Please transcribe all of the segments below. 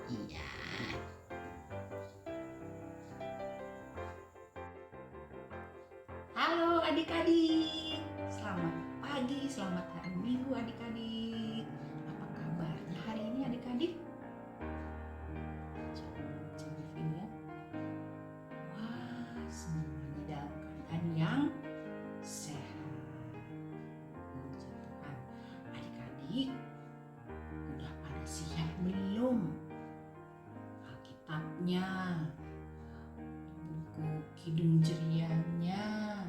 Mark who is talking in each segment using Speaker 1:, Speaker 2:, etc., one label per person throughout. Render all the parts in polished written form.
Speaker 1: Iya. Halo adik-adik, selamat pagi, selamat hari Minggu adik-adik. Apa kabarnya hari ini adik-adik? Coba cek review ya. Wah, semuanya dalam keadaan yang sehat. Puji Tuhan. Adik-adik, udah pada siap belum? Alkitabnya, buku Kidung Cerianya,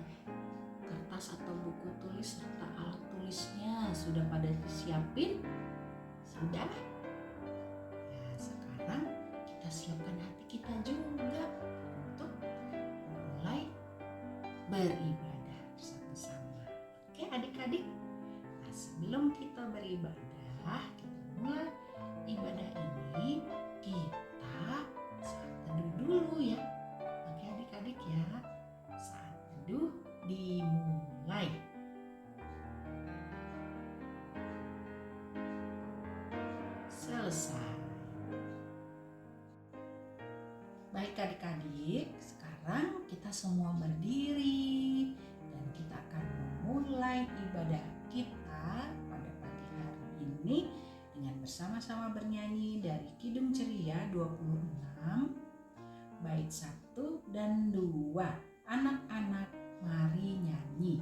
Speaker 1: kertas atau buku tulis serta alat tulisnya sudah pada disiapin? Sudah? Ya, sekarang kita siapkan hati kita juga untuk mulai beribadah bersama-sama. Oke adik-adik? Nah, sebelum kita beribadah, kita mulai ibadah ini, kita saat teduh dulu ya. Oke adik-adik ya, saat teduh dimulai. Selesai. Baik adik-adik, sekarang kita semua berdiri dan kita akan memulai ibadah kita pada pagi hari ini dengan bersama-sama bernyanyi dari Kidung Ceria 26 bait 1 dan 2. Anak-anak mari nyanyi.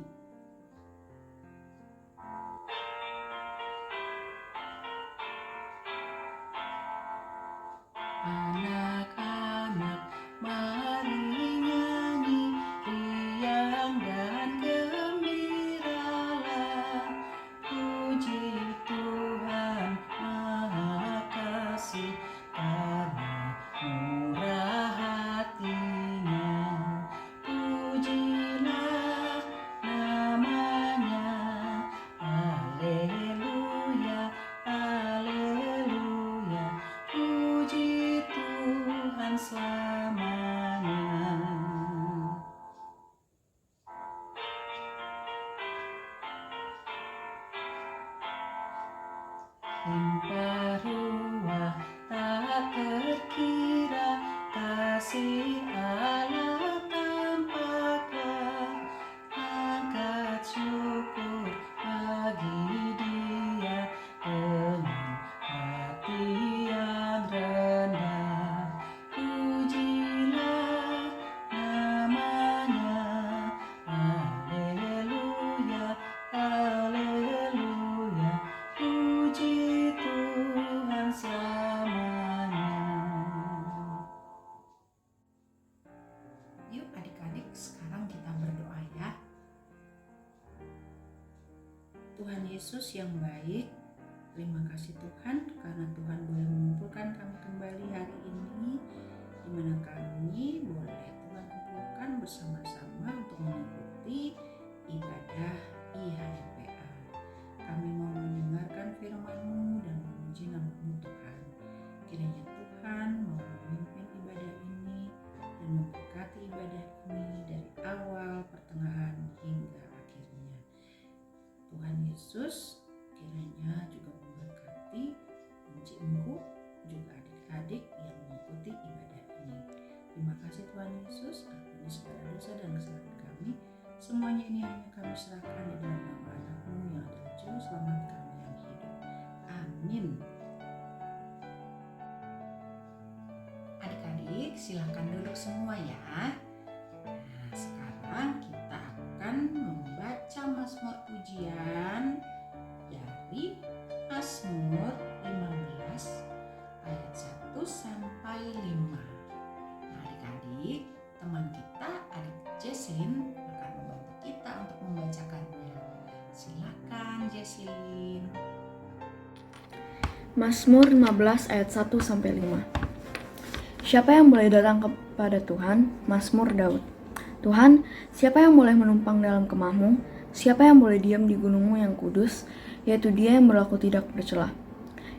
Speaker 1: Anak-anak mari nyanyi, riang dan gembiralah. Puji Tuhan Maha Kasih karena murah hatinya. Pujilah namanya. Haleluya, haleluya. Puji Tuhan selamanya. Limpah ruah tak terkira, kasih Allah tampaklah. Angkat syukur bagi Dia dengan hati yang rendah. Pujilah namanya. Haleluya, haleluya. Puji Tuhan selamanya. Yuk adik-adik, sekarang kita berdoa ya. Tuhan Yesus yang baik, terima kasih Tuhan karena Tuhan boleh mengumpulkan kami kembali hari ini, di mana kami boleh Tuhan kumpulkan bersama-sama untuk mengikuti ibadah IHMPA. Kami mau mendengarkan firman-Mu dan memuji nama-Mu Tuhan. Kiranya Tuhan mau memimpin ibadah ini dan memberkati ibadah ini dari awal, pertengahan, hingga akhirnya. Tuhan Yesus kiranya juga memberkati Encik Engku, juga adik-adik yang mengikuti ibadah ini. Terima kasih Tuhan Yesus, ampuni segala dosa dan kesalahan kami. Semuanya ini hanya kami serahkan di dalam nama anak-Mu yang adalah Juru Selamat kami yang hidup. Amin. Adik-adik silakan duduk semua ya. Nah, sekarang kita akan membaca Mazmur Pujian dari Mazmur 15 ayat 1 sampai 5. Nah, adik-adik, teman kita adik Jesslyn akan membantu kita untuk membacakannya. Silakan Jesslyn.
Speaker 2: Mazmur 15 ayat 1 sampai 5. Siapa yang boleh datang kepada Tuhan? Mazmur Daud. Tuhan, siapa yang boleh menumpang dalam kemah-Mu? Siapa yang boleh diam di gunung-Mu yang kudus? Yaitu Dia yang berlaku tidak bercela,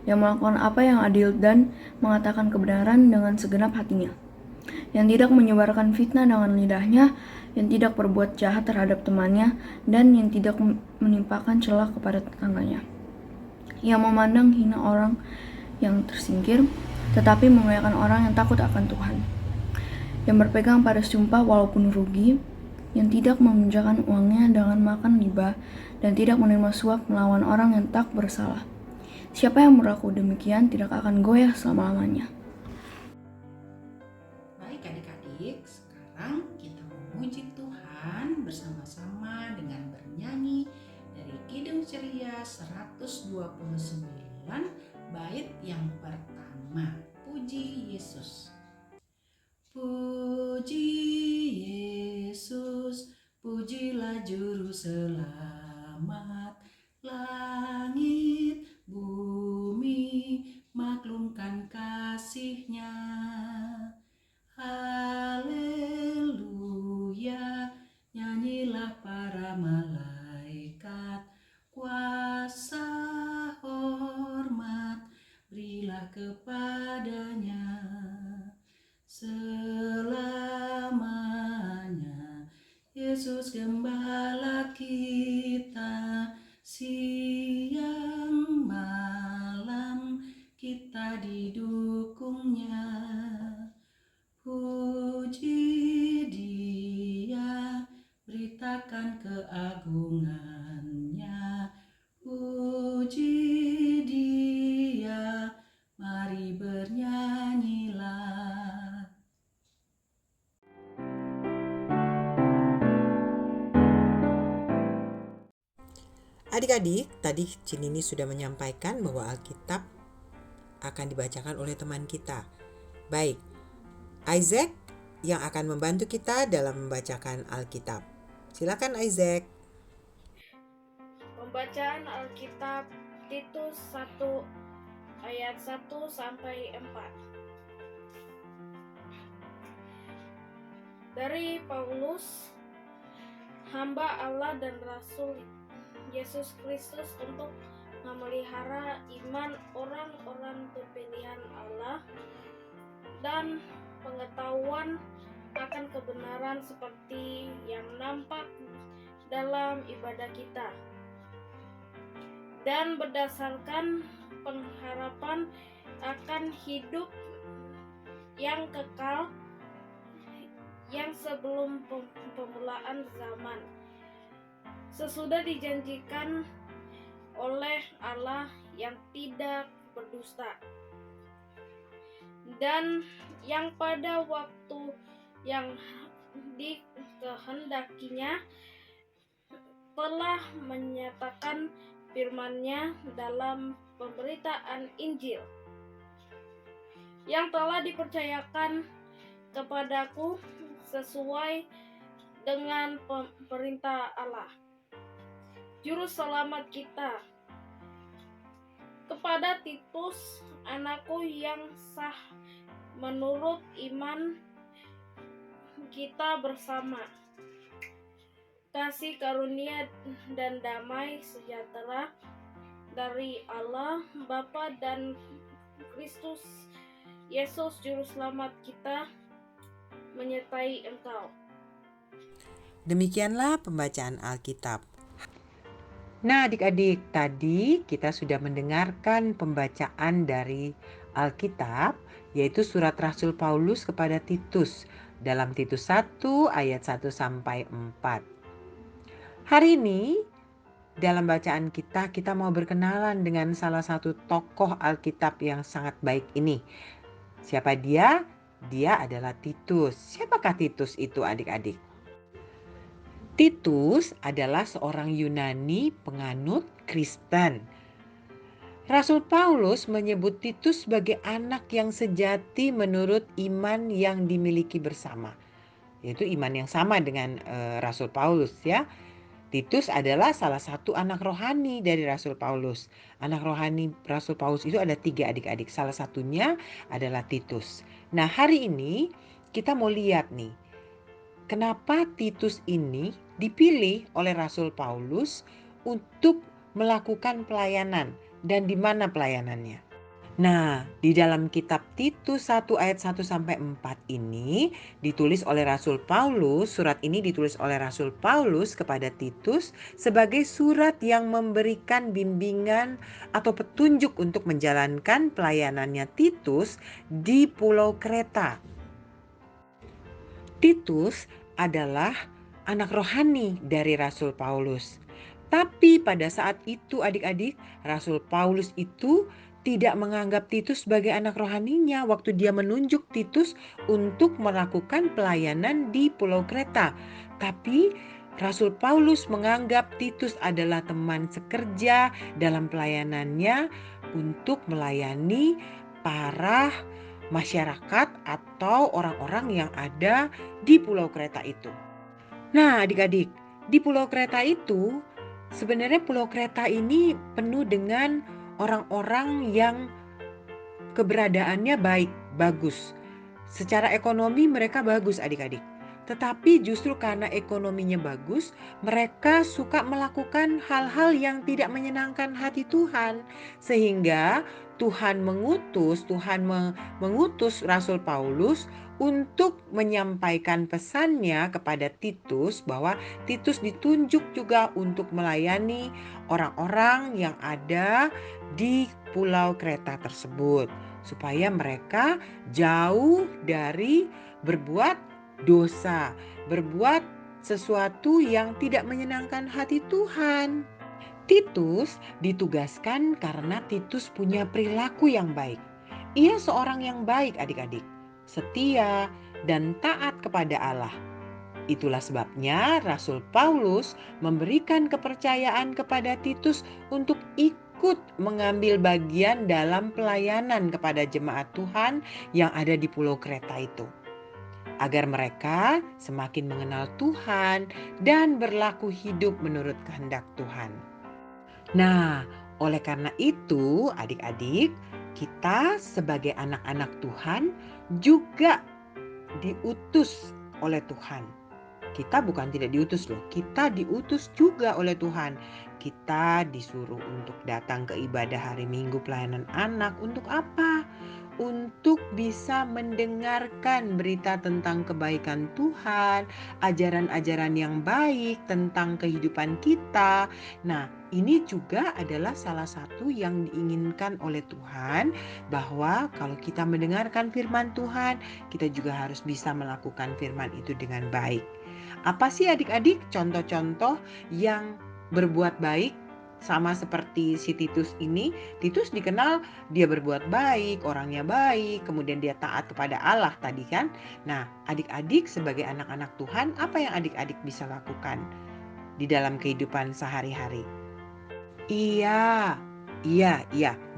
Speaker 2: yang melakukan apa yang adil dan mengatakan kebenaran dengan segenap hatinya, yang tidak menyebarkan fitnah dengan lidahnya, yang tidak berbuat jahat terhadap temannya, dan yang tidak menimpakan celah kepada tetangganya, yang memandang hina orang yang tersingkir, tetapi memuliakan orang yang takut akan Tuhan, yang berpegang pada sumpah walaupun rugi, yang tidak memenjarakan uangnya dengan makan riba, dan tidak menerima suap melawan orang yang tak bersalah. Siapa yang berlaku demikian tidak akan goyah selama-lamanya.
Speaker 1: Baik adik-adik, sekarang kita memuji Tuhan bersama-sama dengan bernyanyi dari Kidung Ceria 129 bait yang pertama. Puji Yesus. Puji Yesus, pujilah juru selamat. Langit, bumi, maklumkan kasih-Nya. Haleluya, nyanyilah para malaikat. Kuasa hormat berilah kepadanya selamanya. Yesus gembala kita, siang malam kita didukungnya. Puji Dia, beritakan keagungannya. Puji Dia, mari bernyanyilah.
Speaker 3: Adik-adik, tadi Cinini sudah menyampaikan bahwa Alkitab akan dibacakan oleh teman kita. Baik, Isaac yang akan membantu kita dalam membacakan Alkitab. Silakan Isaac.
Speaker 4: Pembacaan Alkitab Titus 1 ayat 1 sampai 4. Dari Paulus, hamba Allah dan Rasul Yesus Kristus untuk memelihara iman orang-orang pilihan Allah dan pengetahuan akan kebenaran seperti yang nampak dalam ibadah kita, dan berdasarkan pengharapan akan hidup yang kekal yang sebelum permulaan zaman, sesudah dijanjikan oleh Allah yang tidak berdusta, dan yang pada waktu yang dikehendakinya telah menyatakan firman-Nya dalam pemberitaan Injil yang telah dipercayakan kepadaku sesuai dengan perintah Allah, Juru Selamat kita, kepada Titus, anakku yang sah menurut iman kita bersama. Kasih karunia dan damai sejahtera dari Allah Bapa dan Kristus Yesus Juru Selamat kita menyertai engkau.
Speaker 3: Demikianlah pembacaan Alkitab. Nah adik-adik, tadi kita sudah mendengarkan pembacaan dari Alkitab, yaitu surat Rasul Paulus kepada Titus dalam Titus 1 ayat 1 sampai 4. Hari ini dalam bacaan kita mau berkenalan dengan salah satu tokoh Alkitab yang sangat baik ini. Siapa dia? Dia adalah Titus. Siapakah Titus itu adik-adik? Titus adalah seorang Yunani penganut Kristen. Rasul Paulus menyebut Titus sebagai anak yang sejati menurut iman yang dimiliki bersama. Yaitu iman yang sama dengan Rasul Paulus ya. Titus adalah salah satu anak rohani dari Rasul Paulus. Anak rohani Rasul Paulus itu ada 3 adik-adik. Salah satunya adalah Titus. Nah hari ini kita mau lihat nih. Kenapa Titus ini dipilih oleh Rasul Paulus untuk melakukan pelayanan dan di mana pelayanannya? Nah, di dalam kitab Titus 1 ayat 1 sampai 4 ini ditulis oleh Rasul Paulus, surat ini ditulis oleh Rasul Paulus kepada Titus sebagai surat yang memberikan bimbingan atau petunjuk untuk menjalankan pelayanannya Titus di Pulau Kreta. Titus adalah anak rohani dari Rasul Paulus. Tapi pada saat itu adik-adik, Rasul Paulus itu tidak menganggap Titus sebagai anak rohaninya waktu dia menunjuk Titus untuk melakukan pelayanan di Pulau Kreta. Tapi Rasul Paulus menganggap Titus adalah teman sekerja dalam pelayanannya untuk melayani para masyarakat atau orang-orang yang ada di Pulau Kreta itu. Nah, adik-adik, di Pulau Kreta itu sebenarnya Pulau Kreta ini penuh dengan orang-orang yang keberadaannya baik, bagus. Secara ekonomi mereka bagus adik-adik. Tetapi justru karena ekonominya bagus, mereka suka melakukan hal-hal yang tidak menyenangkan hati Tuhan. Sehingga Tuhan mengutus Rasul Paulus untuk menyampaikan pesannya kepada Titus bahwa Titus ditunjuk juga untuk melayani orang-orang yang ada di Pulau Kreta tersebut, supaya mereka jauh dari berbuat dosa, berbuat sesuatu yang tidak menyenangkan hati Tuhan. Titus ditugaskan karena Titus punya perilaku yang baik. Ia seorang yang baik adik-adik, setia dan taat kepada Allah. Itulah sebabnya Rasul Paulus memberikan kepercayaan kepada Titus untuk ikut mengambil bagian dalam pelayanan kepada jemaat Tuhan yang ada di Pulau Kreta itu, agar mereka semakin mengenal Tuhan dan berlaku hidup menurut kehendak Tuhan. Nah, oleh karena itu adik-adik, kita sebagai anak-anak Tuhan juga diutus oleh Tuhan. Kita bukan tidak diutus loh, kita diutus juga oleh Tuhan. Kita disuruh untuk datang ke ibadah hari Minggu pelayanan anak. Untuk apa? Untuk bisa mendengarkan berita tentang kebaikan Tuhan, ajaran-ajaran yang baik tentang kehidupan kita. Nah, ini juga adalah salah satu yang diinginkan oleh Tuhan, bahwa kalau kita mendengarkan firman Tuhan, kita juga harus bisa melakukan firman itu dengan baik. Apa sih adik-adik contoh-contoh yang berbuat baik? Sama seperti si Titus ini, Titus dikenal dia berbuat baik, orangnya baik, kemudian dia taat kepada Allah tadi kan. Nah, adik-adik sebagai anak-anak Tuhan, apa yang adik-adik bisa lakukan di dalam kehidupan sehari-hari? Iya,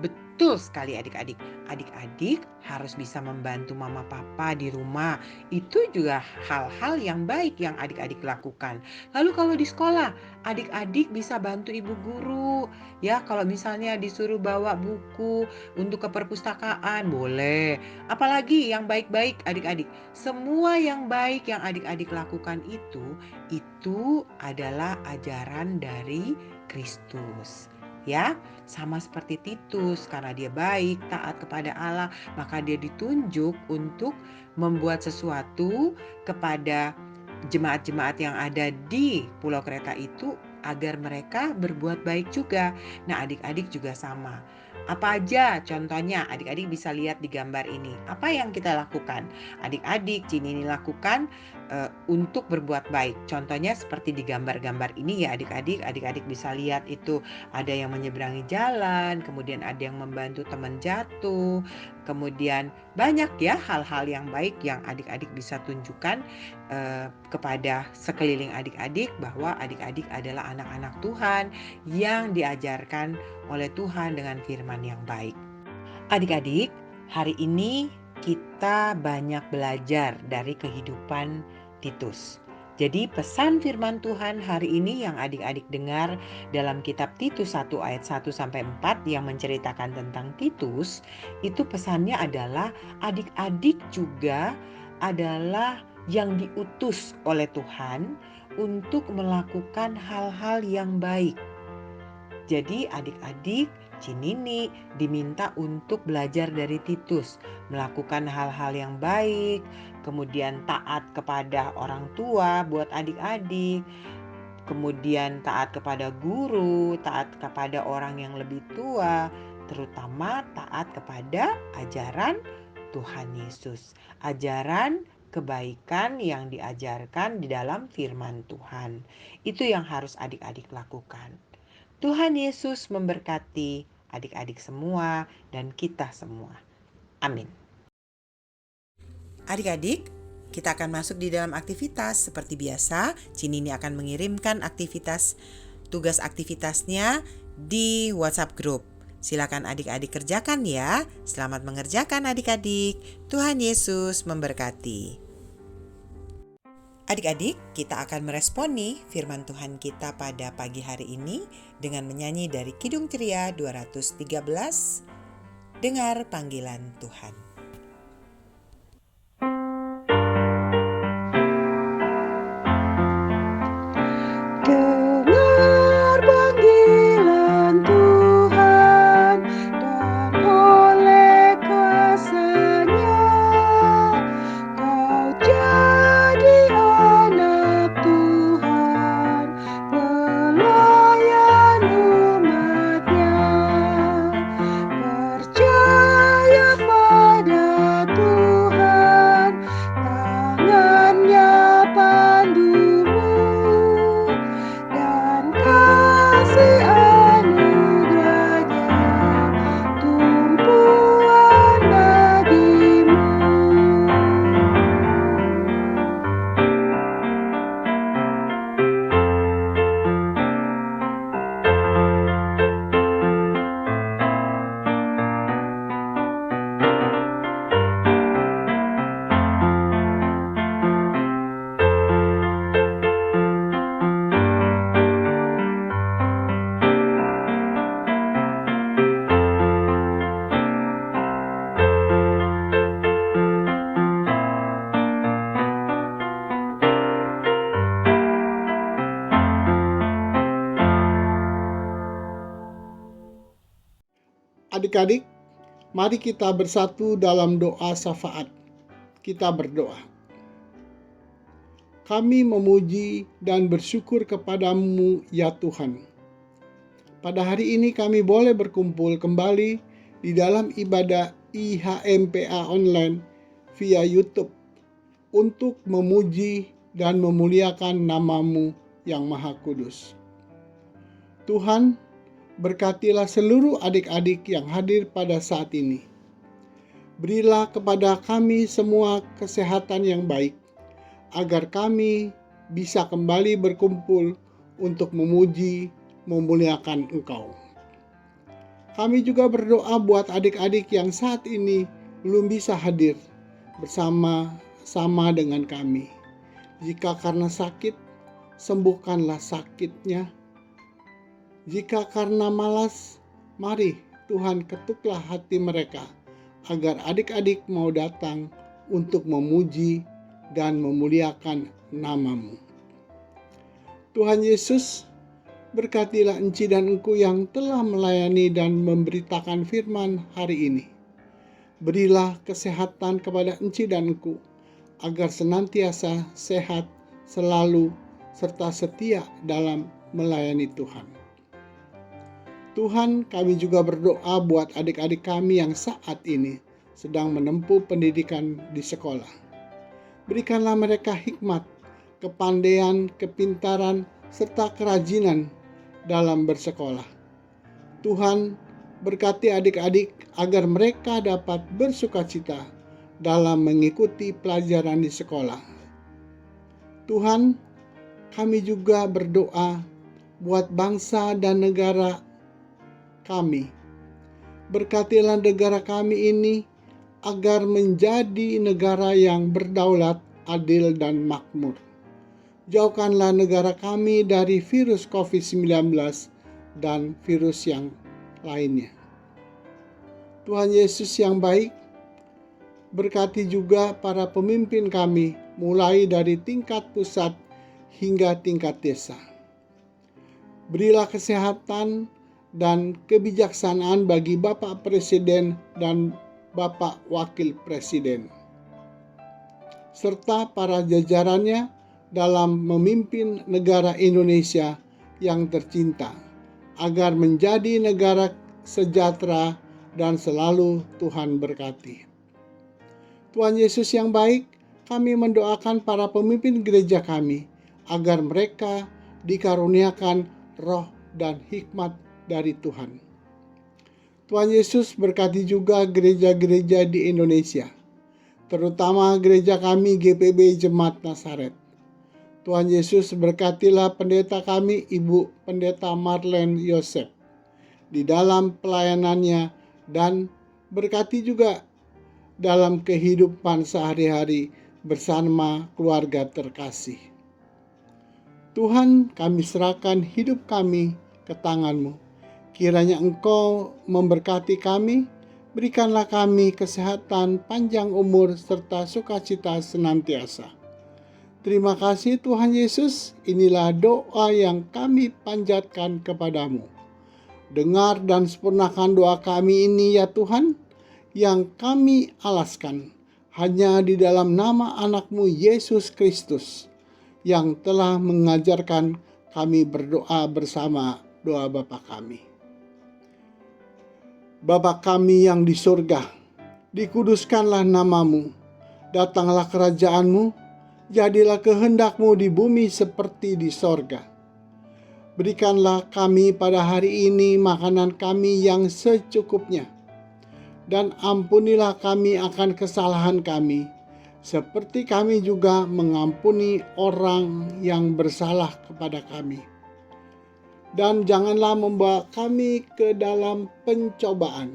Speaker 3: betul sekali adik-adik. Adik-adik harus bisa membantu mama papa di rumah. Itu juga hal-hal yang baik yang adik-adik lakukan. Lalu kalau di sekolah, adik-adik bisa bantu ibu guru. Ya, kalau misalnya disuruh bawa buku untuk ke perpustakaan, boleh. Apalagi yang baik-baik adik-adik. Semua yang baik yang adik-adik lakukan itu adalah ajaran dari Kristus. Ya, sama seperti Titus, karena dia baik, taat kepada Allah, maka dia ditunjuk untuk membuat sesuatu kepada jemaat-jemaat yang ada di Pulau Kreta itu agar mereka berbuat baik juga. Nah, adik-adik juga sama. Apa aja contohnya adik-adik bisa lihat di gambar ini. Apa yang kita lakukan? Adik-adik ini lakukan untuk berbuat baik. Contohnya seperti di gambar-gambar ini ya adik-adik bisa lihat itu ada yang menyeberangi jalan, kemudian ada yang membantu teman jatuh, kemudian banyak ya hal-hal yang baik yang adik-adik bisa tunjukkan kepada sekeliling adik-adik bahwa adik-adik adalah anak-anak Tuhan yang diajarkan oleh Tuhan dengan firman yang baik. Adik-adik, hari ini kita banyak belajar dari kehidupan Titus. Jadi pesan firman Tuhan hari ini yang adik-adik dengar dalam kitab Titus 1 ayat 1 sampai 4 yang menceritakan tentang Titus, itu pesannya adalah adik-adik juga adalah yang diutus oleh Tuhan untuk melakukan hal-hal yang baik. Jadi adik-adik Cinini diminta untuk belajar dari Titus, melakukan hal-hal yang baik, kemudian taat kepada orang tua buat adik-adik, kemudian taat kepada guru, taat kepada orang yang lebih tua, terutama taat kepada ajaran Tuhan Yesus, ajaran kebaikan yang diajarkan di dalam firman Tuhan. Itu yang harus adik-adik lakukan. Tuhan Yesus memberkati adik-adik semua dan kita semua. Amin.
Speaker 5: Adik-adik, kita akan masuk di dalam aktivitas. Seperti biasa, Cinini akan mengirimkan tugas aktivitasnya di WhatsApp group. Silakan adik-adik kerjakan ya. Selamat mengerjakan adik-adik. Tuhan Yesus memberkati. Adik-adik, kita akan meresponi firman Tuhan kita pada pagi hari ini dengan menyanyi dari Kidung Ceria 213, Dengar Panggilan Tuhan.
Speaker 3: Dengar panggilan Tuhan dan oleh kuasa-Nya kau jadi anak Tuhan, pelayan umat-Nya. Percaya pada Tuhan, tangan-Nya pandumu, dan kasih anugerah-Nya tumpuan bagimu.
Speaker 6: Adik-adik, mari kita bersatu dalam doa syafaat. Kita berdoa. Kami memuji dan bersyukur kepadamu ya Tuhan. Pada hari ini kami boleh berkumpul kembali di dalam ibadah IHMPA online via YouTube untuk memuji dan memuliakan nama-Mu yang Maha Kudus. Tuhan, berkatilah seluruh adik-adik yang hadir pada saat ini. Berilah kepada kami semua kesehatan yang baik, agar kami bisa kembali berkumpul untuk memuji, memuliakan Engkau. Kami juga berdoa buat adik-adik yang saat ini belum bisa hadir bersama-sama dengan kami. Jika karena sakit, sembuhkanlah sakitnya. Jika karena malas, mari Tuhan ketuklah hati mereka, agar adik-adik mau datang untuk memuji dan memuliakan nama-Mu. Tuhan Yesus, berkatilah Enci dan Engku yang telah melayani dan memberitakan firman hari ini. Berilah kesehatan kepada Enci dan Engku, agar senantiasa sehat selalu serta setia dalam melayani Tuhan. Tuhan, kami juga berdoa buat adik-adik kami yang saat ini sedang menempuh pendidikan di sekolah. Berikanlah mereka hikmat, kepandaian, kepintaran, serta kerajinan dalam bersekolah. Tuhan, berkati adik-adik agar mereka dapat bersukacita dalam mengikuti pelajaran di sekolah. Tuhan, kami juga berdoa buat bangsa dan negara kami. Berkatilah negara kami ini agar menjadi negara yang berdaulat, adil, dan makmur. Jauhkanlah negara kami dari virus COVID-19 dan virus yang lainnya. Tuhan Yesus yang baik, berkati juga para pemimpin kami, mulai dari tingkat pusat hingga tingkat desa. Berilah kesehatan dan kebijaksanaan bagi Bapak Presiden dan Bapak Wakil Presiden, serta para jajarannya dalam memimpin negara Indonesia yang tercinta, agar menjadi negara sejahtera dan selalu Tuhan berkati. Tuhan Yesus yang baik, kami mendoakan para pemimpin gereja kami, agar mereka dikaruniakan roh dan hikmat dari Tuhan. Tuhan Yesus berkati juga gereja-gereja di Indonesia, terutama gereja kami GPB Jemaat Nazaret. Tuhan Yesus berkatilah pendeta kami, Ibu Pendeta Marlene Yosef, di dalam pelayanannya, dan berkati juga dalam kehidupan sehari-hari bersama keluarga terkasih. Tuhan, kami serahkan hidup kami ke tangan-Mu. Kiranya Engkau memberkati kami, berikanlah kami kesehatan, panjang umur, serta sukacita senantiasa. Terima kasih Tuhan Yesus, inilah doa yang kami panjatkan kepadamu. Dengar dan sempurnakan doa kami ini ya Tuhan, yang kami alaskan hanya di dalam nama anak-Mu Yesus Kristus, yang telah mengajarkan kami berdoa bersama doa Bapa kami. Bapa kami yang di surga, dikuduskanlah nama-Mu, datanglah kerajaan-Mu, jadilah kehendak-Mu di bumi seperti di sorga. Berikanlah kami pada hari ini makanan kami yang secukupnya, dan ampunilah kami akan kesalahan kami, seperti kami juga mengampuni orang yang bersalah kepada kami. Dan janganlah membawa kami ke dalam pencobaan,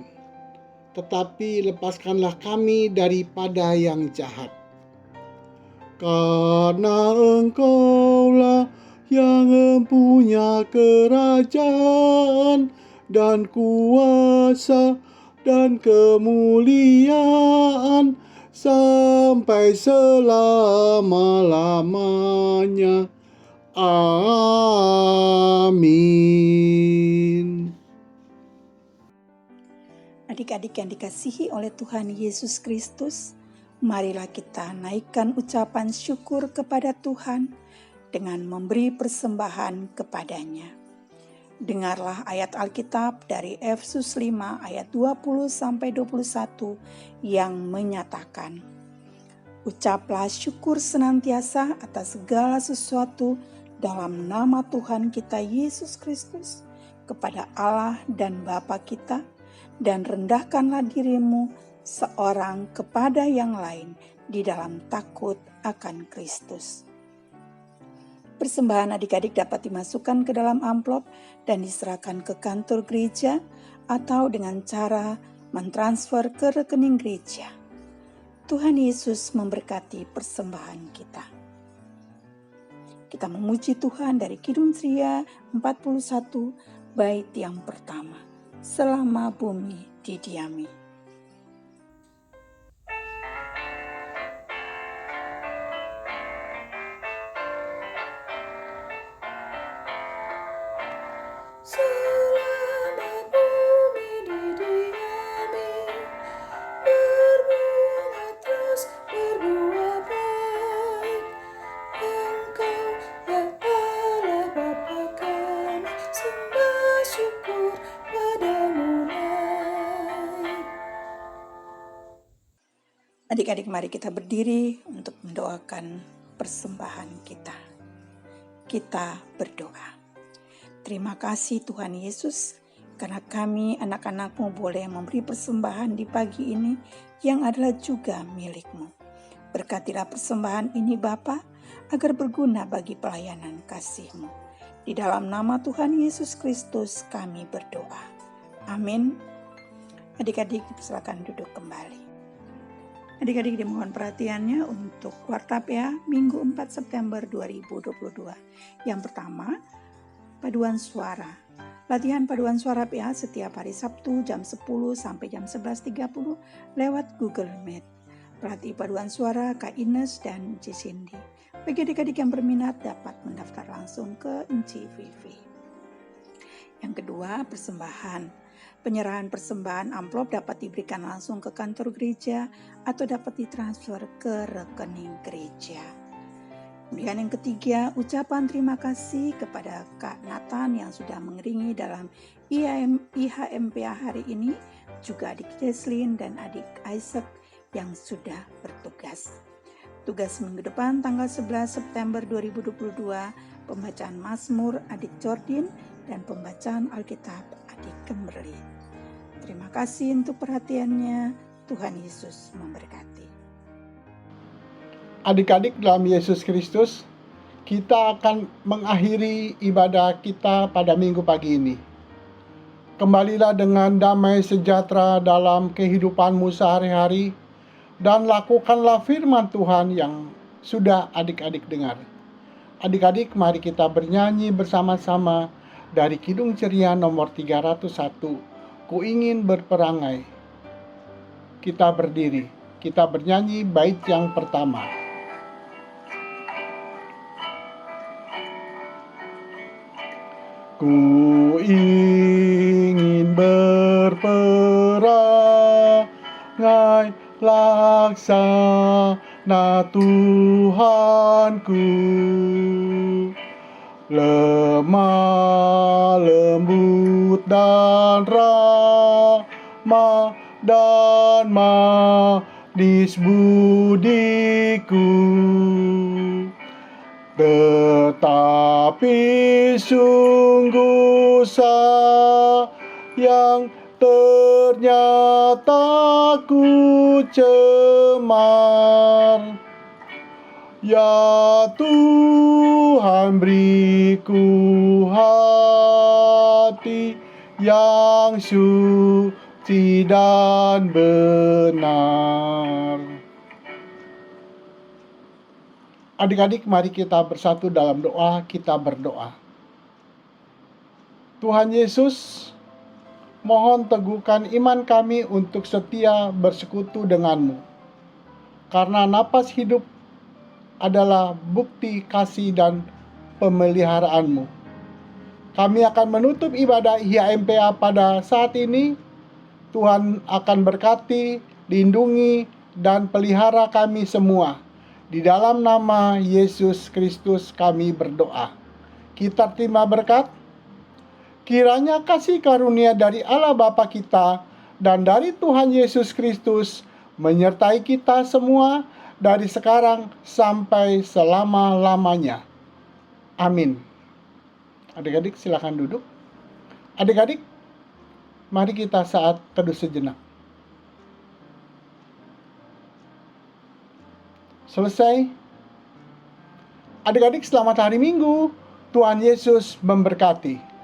Speaker 6: tetapi lepaskanlah kami daripada yang jahat. Karena Engkaulah yang mempunyai kerajaan dan kuasa dan kemuliaan sampai selama-lamanya. Amin.
Speaker 7: Adik-adik yang dikasihi oleh Tuhan Yesus Kristus, marilah kita naikkan ucapan syukur kepada Tuhan dengan memberi persembahan kepadanya. Dengarlah ayat Alkitab dari Efesus 5 ayat 20-21 yang menyatakan, ucaplah syukur senantiasa atas segala sesuatu dalam nama Tuhan kita Yesus Kristus kepada Allah dan Bapa kita, dan rendahkanlah dirimu seorang kepada yang lain di dalam takut akan Kristus. Persembahan adik-adik dapat dimasukkan ke dalam amplop dan diserahkan ke kantor gereja atau dengan cara mentransfer ke rekening gereja. Tuhan Yesus memberkati persembahan kita. Kita memuji Tuhan dari Kidung Tria 41 bait yang pertama. Selama bumi didiami.
Speaker 8: Selama bumi didiami, berbunga terus berbuah baik. Engkau ya Allah Bapa kami, sembah syukur padamu naik.
Speaker 7: Adik-adik, mari kita berdiri untuk mendoakan persembahan kita. Kita berdoa. Terima kasih Tuhan Yesus, karena kami anak-anak-Mu boleh memberi persembahan di pagi ini yang adalah juga milik-Mu. Berkatilah persembahan ini Bapa, agar berguna bagi pelayanan kasih-Mu. Di dalam nama Tuhan Yesus Kristus kami berdoa. Amin. Adik-adik silakan duduk kembali. Adik-adik dimohon perhatiannya untuk Warta PA Minggu 4 September 2022. Yang pertama, paduan suara. Latihan paduan suara PA setiap hari Sabtu jam 10 sampai jam 11.30 lewat Google Meet. Pelatih paduan suara Kak Ines dan C. Cindy. Bagi adik-adik yang berminat dapat mendaftar langsung ke Inci Vivi. Yang kedua, persembahan. Penyerahan persembahan amplop dapat diberikan langsung ke kantor gereja atau dapat ditransfer ke rekening gereja. Kemudian yang ketiga, ucapan terima kasih kepada Kak Nathan yang sudah mengiringi dalam IHMPA hari ini, juga adik Jesslyn dan adik Isaac yang sudah bertugas. Tugas minggu depan tanggal 11 September 2022, pembacaan Mazmur adik Jordin dan pembacaan Alkitab adik Kimberly. Terima kasih untuk perhatiannya. Tuhan Yesus memberkati.
Speaker 6: Adik-adik dalam Yesus Kristus, kita akan mengakhiri ibadah kita pada minggu pagi ini. Kembalilah dengan damai sejahtera dalam kehidupanmu sehari-hari dan lakukanlah firman Tuhan yang sudah adik-adik dengar. Adik-adik, mari kita bernyanyi bersama-sama dari Kidung Ceria nomor 301. Ku ingin berperangai. Kita berdiri, kita bernyanyi bait yang pertama. Ku ingin berperangai laksana Tuhanku, lemah lembut dan ramah dan manis budiku, tetapi sungguh sayang ternyata ku cemar. Ya Tuhan, beriku hati yang suci dan benar. Adik-adik, mari kita bersatu dalam doa, kita berdoa. Tuhan Yesus, mohon teguhkan iman kami untuk setia bersekutu denganmu. Karena napas hidup adalah bukti kasih dan pemeliharaanmu. Kami akan menutup ibadah IHMPA pada saat ini. Tuhan akan berkati, lindungi, dan pelihara kami semua. Di dalam nama Yesus Kristus kami berdoa. Kita terima berkat. Kiranya kasih karunia dari Allah Bapa kita dan dari Tuhan Yesus Kristus menyertai kita semua dari sekarang sampai selama-lamanya. Amin. Adik-adik silakan duduk. Adik-adik, mari kita saat teduh sejenak. Selesai. Adik-adik, selamat hari Minggu. Tuhan Yesus memberkati.